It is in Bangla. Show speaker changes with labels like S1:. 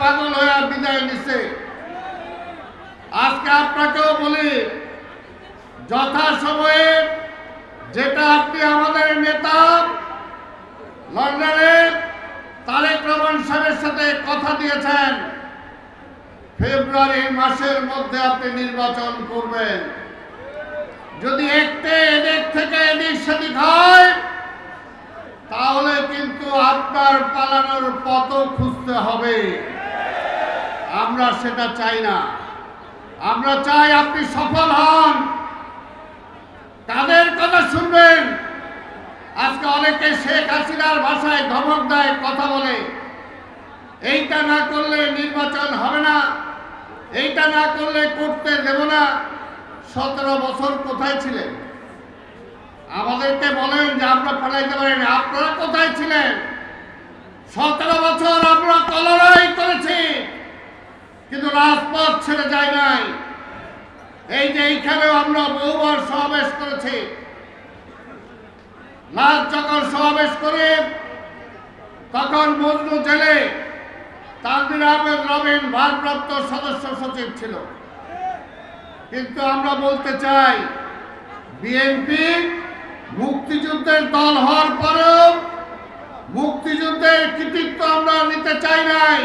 S1: পাগল হয়ে বিদায় নিছে। আজকে আপনাকেও বলি, যথাসময়ে যেটা আপনি আমাদের নেতা লন্ডনে তারেক রহমান সাহেবের সাথে কথা দিয়েছেন, ফেব্রুয়ারি মাসের মধ্যে আপনি নির্বাচন করবেন। যদি একটু এদিক থেকে এদিক সেদিক হয় তাহলে কিন্তু আপনার পালানোর পথ খুঁজতে হবে। আমরা সেটা চাই না। আমরা চাই আপনি সফল হন। তাদের কথা শুনবেন। আজকে অনেকে শেখ হাসিনার ভাষায় ধমক দেয়, কথা বলে, এইটা না করলে নির্বাচন হবে না, এইটা না করলে করতে দেব না। 17 বছর কোথায় ছিলেন? আমাদেরকে বলেন যে আমরা পালাইতে পারেন, আপনারা কোথায় ছিলেন? 17 বছর আমরা লড়াই করেছি, কিন্তু রাজপথ ছেড়ে যায় নাই। এই যে এইখানেও আমরা বহুবার সমাবেশ করেছি। লাস্ট যখন সমাবেশ করে তখন মজনু জেলে তানভীর আহমেদ রবিন ভারপ্রাপ্ত সদস্য সচিব ছিল। কিন্তু আমরা বলতে চাই, বিএনপি মুক্তিযুদ্ধের দল হওয়ার পরেও মুক্তিযুদ্ধের কৃতিত্ব আমরা নিতে চাই নাই।